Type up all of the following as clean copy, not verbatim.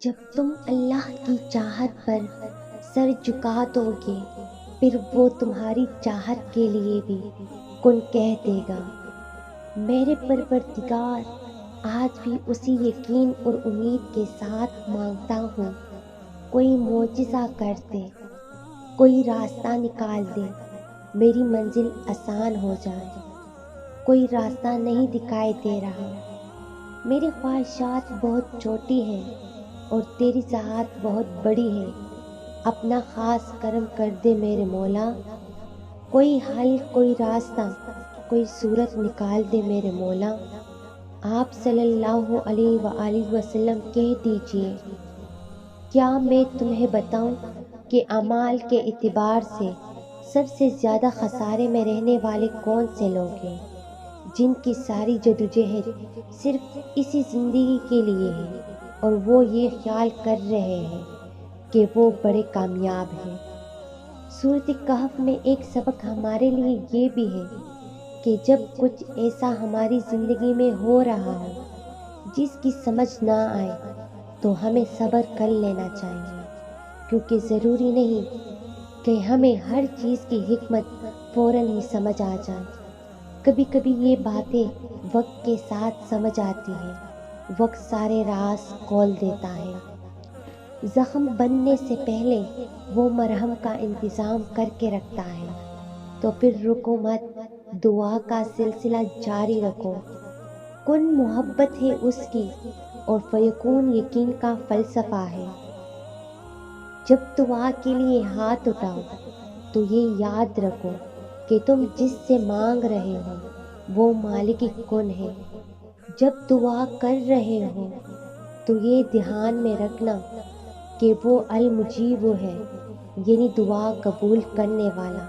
جب تم اللہ کی چاہت پر سر جھکا دو گے، پھر وہ تمہاری چاہت کے لیے بھی کن کہہ دے گا۔ میرے پروردگار، آج بھی اسی یقین اور امید کے ساتھ مانگتا ہوں، کوئی معجزہ کر دے، کوئی راستہ نکال دے، میری منزل آسان ہو جائے۔ کوئی راستہ نہیں دکھائی دے رہا، میری خواہشات بہت چھوٹی ہیں اور تیری ذات بہت بڑی ہے۔ اپنا خاص کرم کر دے میرے مولا، کوئی حل، کوئی راستہ، کوئی صورت نکال دے میرے مولا۔ آپ صلی اللہ علیہ وآلہ وسلم کہہ دیجئے، کیا میں تمہیں بتاؤں کہ اعمال کے اعتبار سے سب سے زیادہ خسارے میں رہنے والے کون سے لوگ ہیں؟ جن کی ساری جدوجہد صرف اسی زندگی کے لیے ہے اور وہ یہ خیال کر رہے ہیں کہ وہ بڑے کامیاب ہیں۔ سورۃ کہف میں ایک سبق ہمارے لیے یہ بھی ہے کہ جب کچھ ایسا ہماری زندگی میں ہو رہا ہو جس کی سمجھ نہ آئے تو ہمیں صبر کر لینا چاہیے، کیونکہ ضروری نہیں کہ ہمیں ہر چیز کی حکمت فوراً ہی سمجھ آ جائے۔ کبھی کبھی یہ باتیں وقت کے ساتھ سمجھ آتی ہیں، وقت سارے راز کھول دیتا ہے۔ زخم بننے سے پہلے وہ مرہم کا انتظام کر کے رکھتا ہے، تو پھر رکو مت، دعا کا سلسلہ جاری رکھو۔ کن محبت ہے اس کی اور فیکون یقین کا فلسفہ ہے۔ جب دعا کے لیے ہاتھ اٹھاؤ تو یہ یاد رکھو کہ تم جس سے مانگ رہے ہو وہ مالک کن ہے۔ جب دعا کر رہے ہو تو یہ دھیان میں رکھنا کہ وہ المجیب ہے، یعنی دعا قبول کرنے والا۔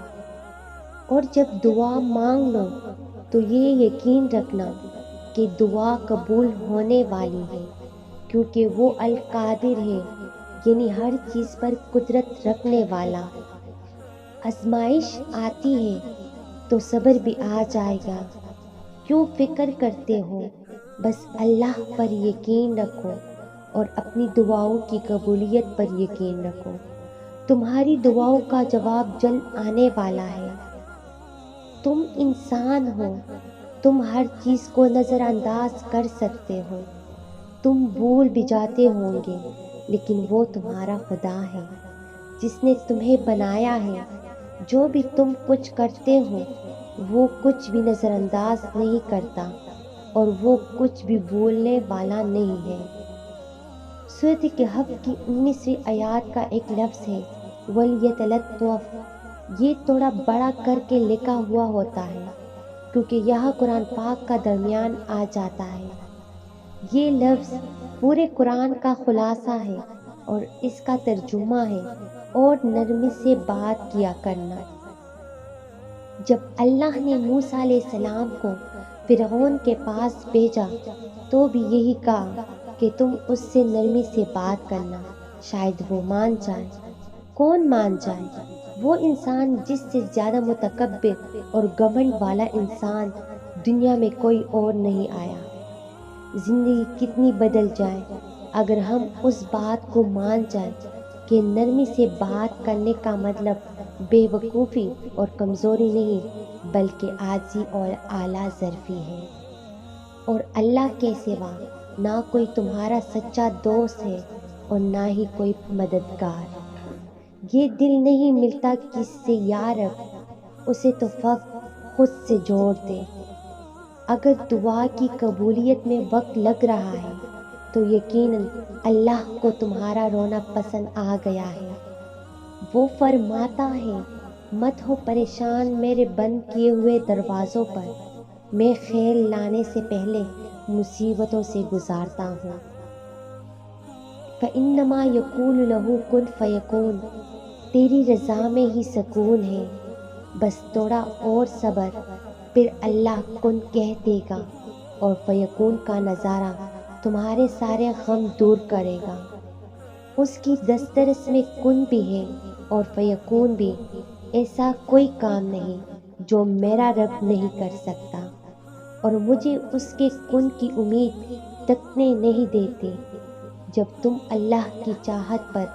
اور جب دعا مانگ لو تو یہ یقین رکھنا کہ دعا قبول ہونے والی ہے، کیونکہ وہ القادر ہے، یعنی ہر چیز پر قدرت رکھنے والا۔ آزمائش آتی ہے تو صبر بھی آ جائے گا، کیوں فکر کرتے ہو؟ بس اللہ پر یقین رکھو اور اپنی دعاؤں کی قبولیت پر یقین رکھو۔ تمہاری دعاؤں کا جواب جلد آنے والا ہے۔ تم انسان ہو، تم ہر چیز کو نظر انداز کر سکتے ہو، تم بھول بھی جاتے ہوں گے، لیکن وہ تمہارا خدا ہے جس نے تمہیں بنایا ہے۔ جو بھی تم کچھ کرتے ہو وہ کچھ بھی نظر انداز نہیں کرتا اور وہ کچھ بھی بھولنے والا نہیں ہے۔ سورۃ کہف کی 19ویں آیات کا ایک لفظ ہے وَلْيَتَلَطَّفْ۔ یہ تھوڑا بڑا کر کے لکھا ہوا ہوتا ہے کیونکہ یہاں قرآن پاک کا درمیان آ جاتا ہے۔ یہ لفظ پورے قرآن کا خلاصہ ہے اور اس کا ترجمہ ہے اور نرمی سے بات کیا کرنا۔ جب اللہ نے موسیٰ علیہ السلام کو فرعون کے پاس بھیجا تو بھی یہی کہا کہ تم اس سے نرمی سے بات کرنا، شاید وہ مان جائے۔ کون مان جائے؟ وہ انسان جس سے زیادہ متکبر اور گھمنڈ والا انسان دنیا میں کوئی اور نہیں آیا۔ زندگی کتنی بدل جائے اگر ہم اس بات کو مان جائیں کہ نرمی سے بات کرنے کا مطلب بے وقوفی اور کمزوری نہیں بلکہ عاجزی اور اعلیٰ ظرفی ہے۔ اور اللہ کے سوا نہ کوئی تمہارا سچا دوست ہے اور نہ ہی کوئی مددگار۔ یہ دل نہیں ملتا کس سے یا رب، اسے تو فقط خود سے جوڑ دے۔ اگر دعا کی قبولیت میں وقت لگ رہا ہے تو یقیناً اللہ کو تمہارا رونا پسند آ گیا ہے۔ وہ فرماتا ہے، مت ہو پریشان میرے بند کیے ہوئے دروازوں پر، میں خیر لانے سے پہلے مصیبتوں سے گزارتا ہوں۔ فَإِنَّمَا يَقُولُ لَهُ كُن فَيَكُونُ۔ تیری رضا میں ہی سکون ہے، بس تھوڑا اور صبر، پھر اللہ کن کہہ دے گا اور فیکون کا نظارہ تمہارے سارے غم دور کرے گا۔ اس کی دسترس میں کن بھی ہے اور فیکون بھی۔ ایسا کوئی کام نہیں جو میرا رب نہیں کر سکتا اور مجھے اس کے کن کی امید تکنے نہیں دیتی۔ جب تم اللہ کی چاہت پر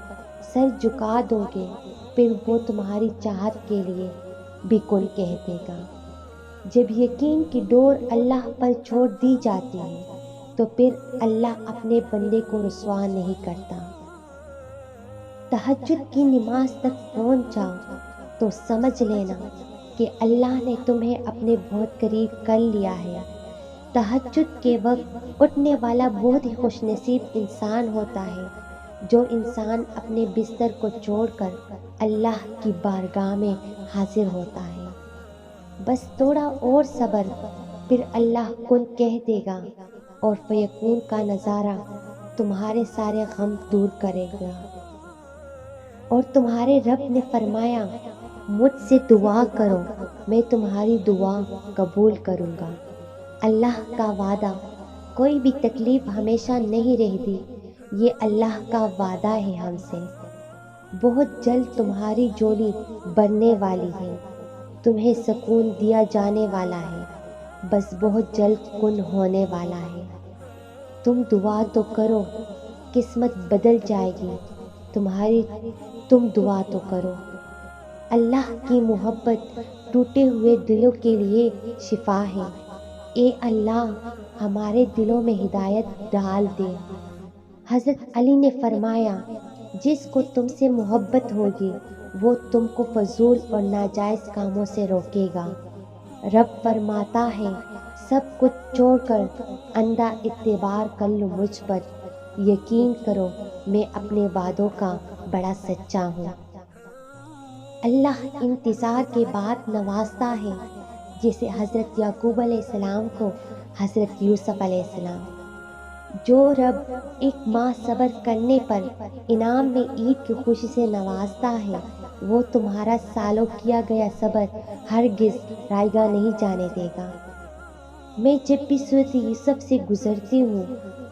سر جھکا دو گے پھر وہ تمہاری چاہت کے لیے بھی کن کہہ دے گا۔ جب یقین کی ڈور اللہ پر چھوڑ دی جاتی ہے تو پھر اللہ اپنے بندے کو رسوا نہیں کرتا۔ تہجد کی نماز تک پہنچ جاؤ تو سمجھ لینا کہ اللہ نے تمہیں اپنے بہت قریب کر لیا ہے۔ تہجد کے وقت اٹھنے والا بہت ہی خوش نصیب انسان ہوتا ہے جو انسان اپنے بستر کو چھوڑ کر اللہ کی بارگاہ میں حاضر ہوتا ہے۔ بس تھوڑا اور صبر، پھر اللہ کن کہہ دے گا اور فیکون کا نظارہ تمہارے سارے غم دور کرے گا۔ اور تمہارے رب نے فرمایا مجھ سے دعا کرو میں تمہاری دعا قبول کروں گا۔ اللہ کا وعدہ، کوئی بھی تکلیف ہمیشہ نہیں رہتی، یہ اللہ کا وعدہ ہے ہم سے۔ بہت جلد تمہاری جھولی بھرنے والی ہے، تمہیں سکون دیا جانے والا ہے، بس بہت جلد کن ہونے والا ہے۔ تم دعا تو کرو، قسمت بدل جائے گی تمہاری، تم دعا تو کرو۔ اللہ کی محبت ٹوٹے ہوئے دلوں کے لیے شفا ہے۔ اے اللہ ہمارے دلوں میں ہدایت ڈال دے۔ حضرت علی نے فرمایا جس کو تم سے محبت ہوگی وہ تم کو فضول اور ناجائز کاموں سے روکے گا۔ رب فرماتا ہے سب کچھ چھوڑ کر اندھا اعتبار کر لو مجھ پر، یقین کرو میں اپنے وعدوں کا بڑا سچا ہوں۔ اللہ انتظار کے بعد نوازتا ہے، جیسے حضرت یعقوب علیہ السلام کو حضرت یوسف علیہ السلام۔ جو رب ایک ماہ صبر کرنے پر انعام میں عید کی خوشی سے نوازتا ہے، وہ تمہارا سالوں کیا گیا صبر ہرگز رائیگاں نہیں جانے دے گا۔ میں جب بھی سورۃ یوسف سے گزرتی ہوں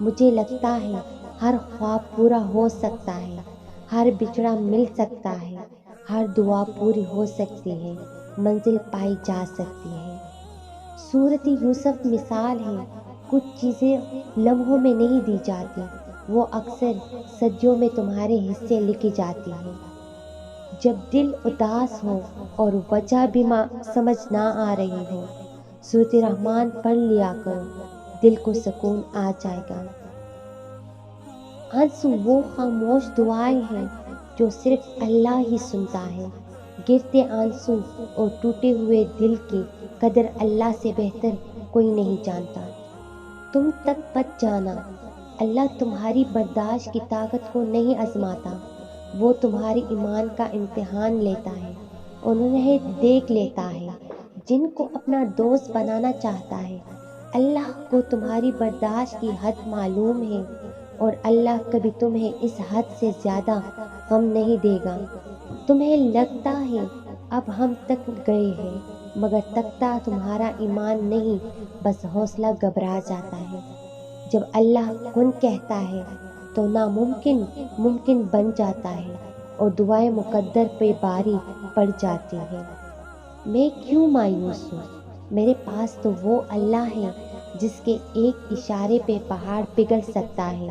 مجھے لگتا ہے ہر خواب پورا ہو سکتا ہے، ہر بچھڑا مل سکتا ہے، ہر دعا پوری ہو سکتی ہے، منزل پائی جا سکتی ہے۔ سورۃ یوسف مثال ہے، کچھ چیزیں لمحوں میں نہیں دی جاتی، وہ اکثر صدیوں میں تمہارے حصے لکھی جاتی ہیں۔ جب دل اداس ہو اور وجہ بھی سمجھ نہ آ رہی ہو، سورۃ رحمان پڑھ لیا کرو، دل کو سکون آ جائے گا۔ آنسو وہ خاموش دعائیں ہیں جو صرف اللہ ہی سنتا ہے۔ گرتے آنسو اور ٹوٹے ہوئے دل کی قدر اللہ سے بہتر کوئی نہیں جانتا۔ تم تک مت جانا، اللہ تمہاری برداشت کی طاقت کو نہیں آزماتا، وہ تمہاری ایمان کا امتحان لیتا ہے، انہیں دیکھ لیتا ہے جن کو اپنا دوست بنانا چاہتا ہے۔ اللہ کو تمہاری برداشت کی حد معلوم ہے اور اللہ کبھی تمہیں اس حد سے زیادہ غم نہیں دے گا۔ تمہیں لگتا ہے اب ہم تک گئے ہیں، مگر تکتا تمہارا ایمان نہیں، بس حوصلہ گھبرا جاتا ہے۔ جب اللہ کن کہتا ہے تو ناممکن ممکن بن جاتا ہے اور دعائیں مقدر پہ باری پڑ جاتی ہیں۔ میں کیوں مایوس ہوں؟ میرے پاس تو وہ اللہ ہے جس کے ایک اشارے پہ پہاڑ پگھل سکتا ہے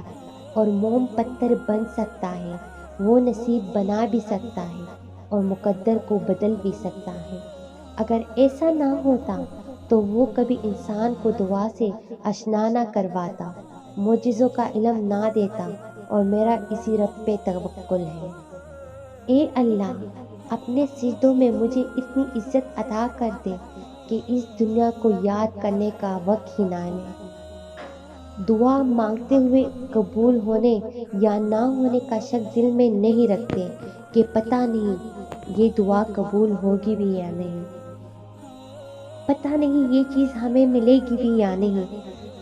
اور موم پتھر بن سکتا ہے، وہ نصیب بنا بھی سکتا ہے اور مقدر کو بدل بھی سکتا ہے۔ اگر ایسا نہ ہوتا تو وہ کبھی انسان کو دعا سے آشنا نہ کرواتا، معجزوں کا علم نہ دیتا، اور میرا اسی رب پہ توکل ہے۔ اے اللہ اپنے سجدوں میں مجھے اتنی عزت عطا کر دے کہ اس دنیا کو یاد کرنے کا وقت ہی نہ ملے۔ دعا مانگتے ہوئے قبول ہونے یا نہ ہونے کا شک دل میں نہیں رکھتے کہ پتہ نہیں یہ دعا قبول ہوگی بھی یا نہیں، پتہ نہیں یہ چیز ہمیں ملے گی بھی یا نہیں،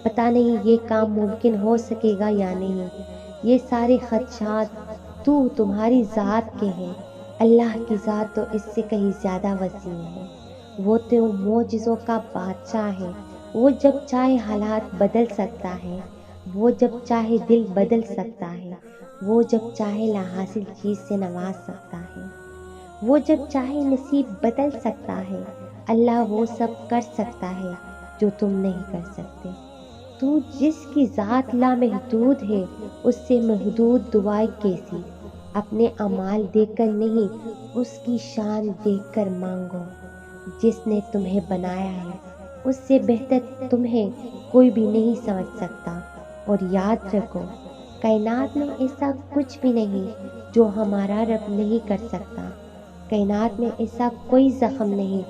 پتہ نہیں یہ کام ممکن ہو سکے گا یا نہیں۔ یہ سارے خدشات تمہاری ذات کے ہیں، اللہ کی ذات تو اس سے کہیں زیادہ وسیع ہے۔ وہ تو معجزوں کا بادشاہ ہے، وہ جب چاہے حالات بدل سکتا ہے، وہ جب چاہے دل بدل سکتا ہے، وہ جب چاہے ناحاصل چیز سے نواز سکتا ہے، وہ جب چاہے نصیب بدل سکتا ہے۔ اللہ وہ سب کر سکتا ہے جو تم نہیں کر سکتے۔ تو جس کی ذات لامحدود ہے اس سے محدود دعائیں کیسی؟ اپنے اعمال دیکھ کر نہیں، اس کی شان دیکھ کر مانگو۔ جس نے تمہیں بنایا ہے اس سے بہتر تمہیں کوئی بھی نہیں سمجھ سکتا۔ اور یاد رکھو، کائنات میں ایسا کچھ بھی نہیں جو ہمارا رب نہیں کر سکتا۔ کائنات میں ایسا کوئی زخم نہیں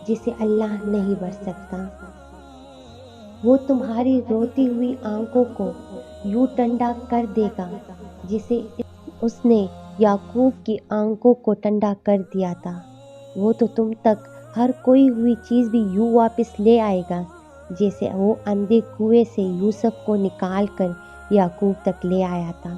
جسے اللہ نہیں بھر سکتا۔ وہ تمہاری روتی ہوئی آنکھوں کو یوں ٹھنڈا کر دے گا جسے اس نے یعقوب کی آنکھوں کو ٹھنڈا کر دیا تھا۔ وہ تو تم تک ہر کوئی ہوئی چیز بھی یوں واپس لے آئے گا جیسے وہ اندھے کنویں سے یوسف کو نکال کر یعقوب تک لے آیا تھا۔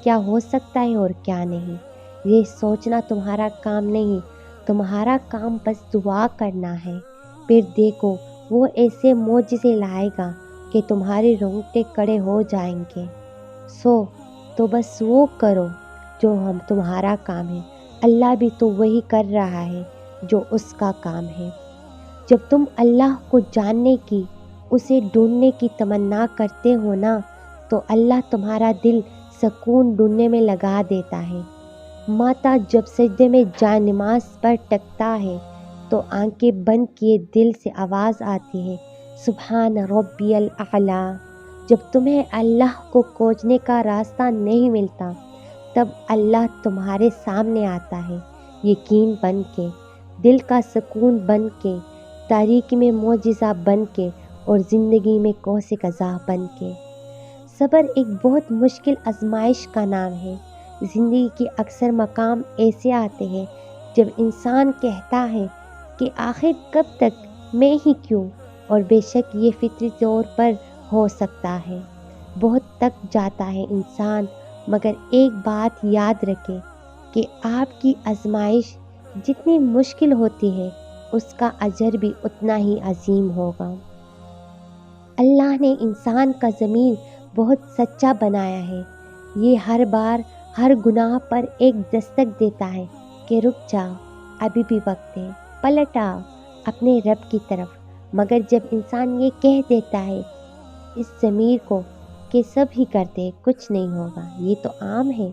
کیا ہو سکتا ہے اور کیا نہیں، یہ سوچنا تمہارا کام نہیں، تمہارا کام بس دعا کرنا ہے۔ پھر دیکھو، وہ ایسے معجزے لائے گا کہ تمہارے رونگٹے کھڑے ہو جائیں گے۔ تو بس وہ کرو جو تمہارا کام ہے۔ اللہ بھی تو وہی کر رہا ہے جو اس کا کام ہے۔ جب تم اللہ کو جاننے کی، اسے ڈھونڈنے کی تمنا کرتے ہو نا، تو اللہ تمہارا دل سکون ڈھونڈنے میں لگا دیتا ہے۔ ماتا جب سجدے میں جائے نماز پر ٹکتا ہے تو آنکھیں بند کیے دل سے آواز آتی ہے، سبحان ربی الاعلیٰ۔ جب تمہیں اللہ کو کھوجنے کا راستہ نہیں ملتا، تب اللہ تمہارے سامنے آتا ہے، یقین بن کے، دل کا سکون بن کے، تاریکی میں معجزہ بن کے، اور زندگی میں کوس قضا بن کے۔ صبر ایک بہت مشکل آزمائش کا نام ہے۔ زندگی کے اکثر مقام ایسے آتے ہیں جب انسان کہتا ہے کہ آخر کب تک، میں ہی کیوں؟ اور بے شک یہ فطری طور پر ہو سکتا ہے۔ بہت تک جاتا ہے انسان، مگر ایک بات یاد رکھے کہ آپ کی آزمائش جتنی مشکل ہوتی ہے اس کا اجر بھی اتنا ہی عظیم ہوگا۔ اللہ نے انسان کا ضمیر بہت سچا بنایا ہے۔ یہ ہر بار ہر گناہ پر ایک دستک دیتا ہے کہ رک جا، ابھی بھی وقت ہے، پلٹ آ اپنے رب کی طرف۔ مگر جب انسان یہ کہہ دیتا ہے اس ضمیر کو کہ سب ہی کرتے، کچھ نہیں ہوگا، یہ تو عام ہے،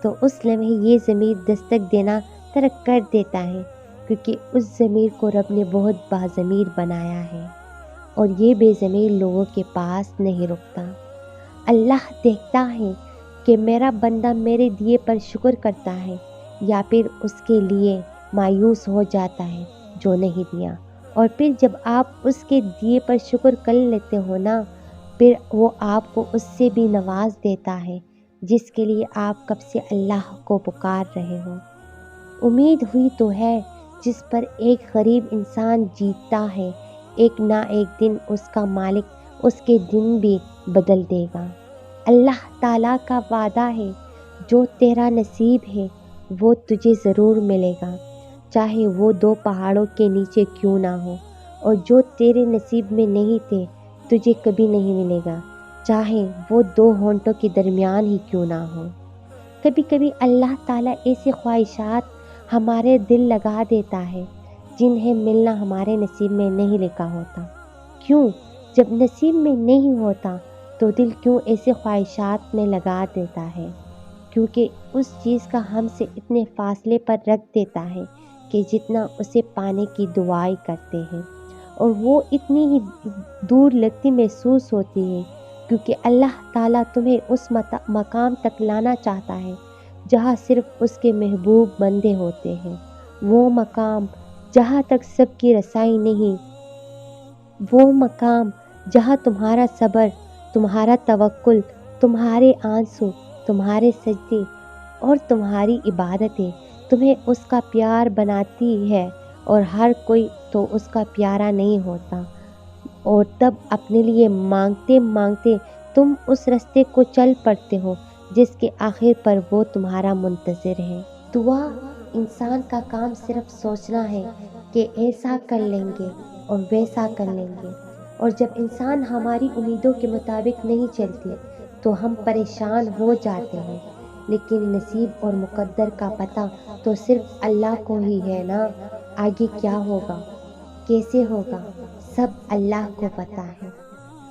تو اس لمحے یہ ضمیر دستک دینا ترک کر دیتا ہے، کیونکہ اس ضمیر کو رب نے بہت باضمیر بنایا ہے، اور یہ بے ضمیر لوگوں کے پاس نہیں رکتا۔ اللہ دیکھتا ہے کہ میرا بندہ میرے دیے پر شکر کرتا ہے یا پھر اس کے لیے مایوس ہو جاتا ہے جو نہیں دیا، اور پھر جب آپ اس کے دیے پر شکر کر لیتے ہو نا، پھر وہ آپ کو اس سے بھی نواز دیتا ہے جس کے لیے آپ کب سے اللہ کو پکار رہے ہو۔ امید ہوئی تو ہے جس پر ایک غریب انسان جیتتا ہے، ایک نہ ایک دن اس کا مالک اس کے دن بھی بدل دے گا۔ اللہ تعالیٰ کا وعدہ ہے، جو تیرا نصیب ہے وہ تجھے ضرور ملے گا، چاہے وہ 2 پہاڑوں کے نیچے کیوں نہ ہو، اور جو تیرے نصیب میں نہیں تھے تجھے کبھی نہیں ملے گا، چاہے وہ 2 ہونٹوں کے درمیان ہی کیوں نہ ہو۔ کبھی کبھی اللہ تعالیٰ ایسی خواہشات ہمارے دل لگا دیتا ہے جنہیں ملنا ہمارے نصیب میں نہیں لکھا ہوتا۔ کیوں؟ جب نصیب میں نہیں ہوتا تو دل کیوں ایسے خواہشات میں لگا دیتا ہے؟ کیونکہ اس چیز کا ہم سے اتنے فاصلے پر رکھ دیتا ہے کہ جتنا اسے پانے کی دعائیں کرتے ہیں، اور وہ اتنی ہی دور لگتی محسوس ہوتی ہے، کیونکہ اللہ تعالیٰ تمہیں اس مقام تک لانا چاہتا ہے جہاں صرف اس کے محبوب بندے ہوتے ہیں۔ وہ مقام جہاں تک سب کی رسائی نہیں، وہ مقام جہاں تمہارا صبر، تمہارا توکل، تمہارے آنسو، تمہارے سجدے اور تمہاری عبادتیں تمہیں اس کا پیار بناتی ہے، اور ہر کوئی تو اس کا پیارا نہیں ہوتا، اور تب اپنے لیے مانگتے مانگتے تم اس راستے کو چل پڑتے ہو جس کے آخر پر وہ تمہارا منتظر ہے۔ دعا انسان کا کام صرف سوچنا ہے کہ ایسا کر لیں گے اور ویسا کر لیں گے، اور جب انسان ہماری امیدوں کے مطابق نہیں چلتی تو ہم پریشان ہو جاتے ہیں، لیکن نصیب اور مقدر کا پتہ تو صرف اللہ کو ہی ہے نا۔ آگے کیا ہوگا، کیسے ہوگا، سب اللہ کو پتہ ہے۔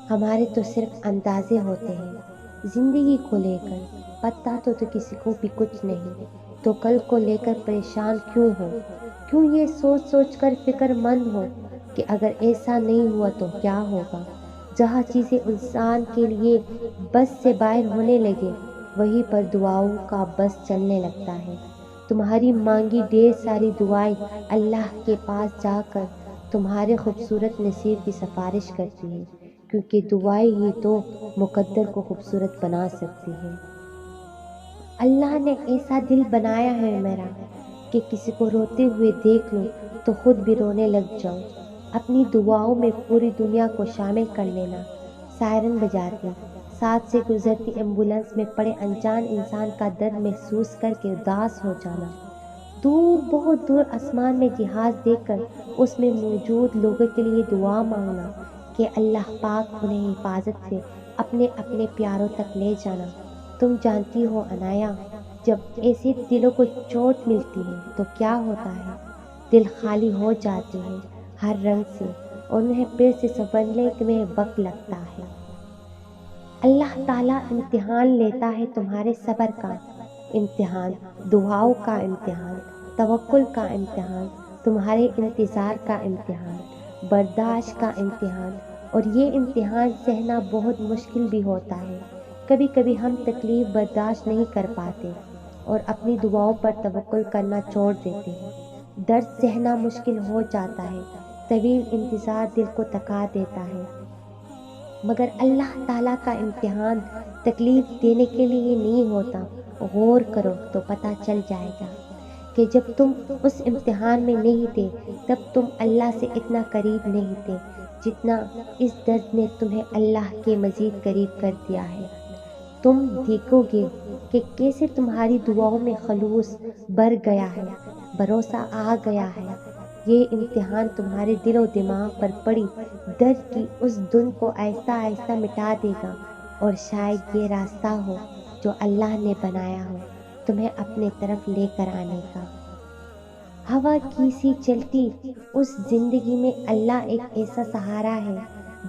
ہمارے تو صرف اندازے ہوتے ہیں زندگی کو لے کر، پتہ تو کسی کو بھی کچھ نہیں، تو کل کو لے کر پریشان کیوں ہو؟ کیوں یہ سوچ سوچ کر فکر مند ہو کہ اگر ایسا نہیں ہوا تو کیا ہوگا؟ جہاں چیزیں انسان کے لیے بس سے باہر ہونے لگے، وہیں پر دعاؤں کا بس چلنے لگتا ہے۔ تمہاری مانگی ڈھیر ساری دعائیں اللہ کے پاس جا کر تمہارے خوبصورت نصیب کی سفارش کرتی ہیں، کیونکہ دعائیں ہی تو مقدر کو خوبصورت بنا سکتی ہیں۔ اللہ نے ایسا دل بنایا ہے میرا کہ کسی کو روتے ہوئے دیکھ لو تو خود بھی رونے لگ جاؤ۔ اپنی دعاؤں میں پوری دنیا کو شامل کر لینا۔ سائرن بجاتی، ساتھ سے گزرتی ایمبولینس میں پڑے انجان انسان کا درد محسوس کر کے اداس ہو جانا، دور بہت دور آسمان میں جہاز دیکھ کر اس میں موجود لوگوں کے لیے دعا مانگنا کہ اللہ پاک انہیں حفاظت سے اپنے اپنے پیاروں تک لے جانا۔ تم جانتی ہو عنایا، جب ایسے دلوں کو چوٹ ملتی ہے تو کیا ہوتا ہے؟ دل خالی ہو جاتے ہیں ہر رنگ سے، اور انہیں پھر سے سنبھلنے میں وقت لگتا ہے۔ اللہ تعالیٰ امتحان لیتا ہے تمہارے صبر کا امتحان، دعاؤں کا امتحان، توکل کا امتحان، تمہارے انتظار کا امتحان، برداشت کا امتحان، اور یہ امتحان سہنا بہت مشکل بھی ہوتا ہے۔ کبھی کبھی ہم تکلیف برداشت نہیں کر پاتے اور اپنی دعاؤں پر توکل کرنا چھوڑ دیتے ہیں۔ درد سہنا مشکل ہو جاتا ہے، طویل انتظار دل کو تھکا دیتا ہے، مگر اللہ تعالیٰ کا امتحان تکلیف دینے کے لیے نہیں ہوتا۔ غور کرو تو پتہ چل جائے گا کہ جب تم اس امتحان میں نہیں تھے تب تم اللہ سے اتنا قریب نہیں تھے جتنا اس درد نے تمہیں اللہ کے مزید قریب کر دیا ہے۔ تم دیکھو گے کہ کیسے تمہاری دعاؤں میں خلوص بڑھ گیا ہے، بھروسہ آ گیا ہے۔ یہ امتحان تمہارے دل و دماغ پر پڑی درد کی اس دھن کو آہستہ آہستہ مٹا دے گا، اور شاید یہ راستہ ہو جو اللہ نے بنایا ہو تمہیں اپنے طرف لے کر آنے کا۔ ہوا کی سی چلتی اس زندگی میں اللہ ایک ایسا سہارا ہے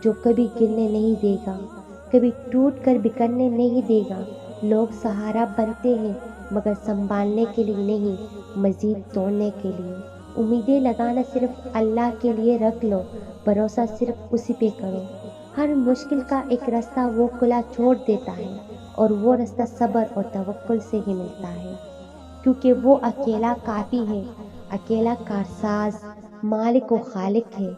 جو کبھی گرنے نہیں دے گا، کبھی ٹوٹ کر بکھرنے نہیں دے گا۔ لوگ سہارا بنتے ہیں مگر سنبھالنے کے لیے نہیں، مزید توڑنے کے لیے۔ امیدیں لگانا صرف اللہ کے لیے رکھ لو، بھروسہ صرف اسی پہ کرو۔ ہر مشکل کا ایک راستہ وہ کھلا چھوڑ دیتا ہے، اور وہ راستہ صبر اور توکل سے ہی ملتا ہے، کیونکہ وہ اکیلا کافی ہے، اکیلا کارساز، مالک و خالق ہے۔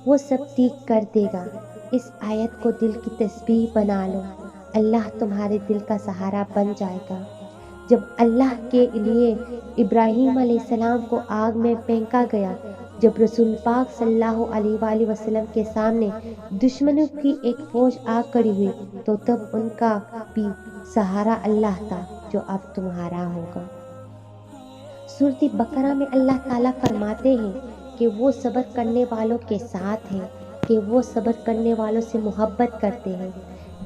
وہ سب ٹھیک کر دے گا۔ اس آیت کو دل کی تسبیح بنا لو، اللہ تمہارے دل کا سہارا بن جائے گا۔ جب اللہ کے لیے ابراہیم علیہ السلام کو آگ میں پھینکا گیا، جب رسول پاک صلی اللہ علیہ وآلہ وسلم کے سامنے دشمنوں کی ایک فوج آ کھڑی ہوئی تو تب ان کا بھی سہارا اللہ تھا جو اب تمہارا ہوگا۔ سورۃ بقرہ میں اللہ تعالیٰ فرماتے ہیں کہ وہ صبر کرنے والوں کے ساتھ ہیں، کہ وہ صبر کرنے والوں سے محبت کرتے ہیں۔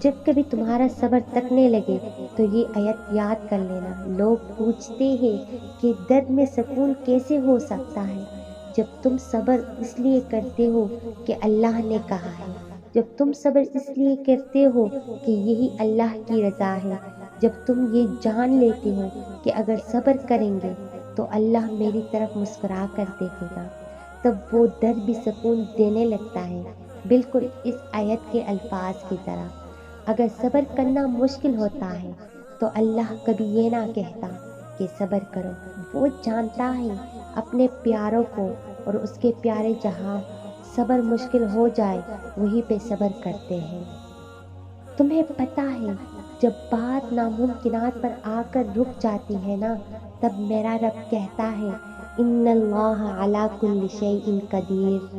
جب کبھی تمہارا صبر تھکنے لگے تو یہ آیت یاد کر لینا۔ لوگ پوچھتے ہیں کہ درد میں سکون کیسے ہو سکتا ہے؟ جب تم صبر اس لیے کرتے ہو کہ اللہ نے کہا ہے، جب تم صبر اس لیے کرتے ہو کہ یہی اللہ کی رضا ہے، جب تم یہ جان لیتے ہو کہ اگر صبر کریں گے تو اللہ میری طرف مسکرا کر دیکھے گا، تب وہ درد بھی سکون دینے لگتا ہے، بالکل اس آیت کے الفاظ کی طرح۔ اگر صبر کرنا مشکل ہوتا ہے تو اللہ کبھی یہ نہ کہتا کہ صبر کرو۔ وہ جانتا ہے اپنے پیاروں کو، اور اس کے پیارے جہاں صبر مشکل ہو جائے وہیں پہ صبر کرتے ہیں۔ تمہیں پتہ ہے جب بات ناممکنات پر آ کر رک جاتی ہے نا، تب میرا رب کہتا ہے ان اللہ علی کل شیء قدیر۔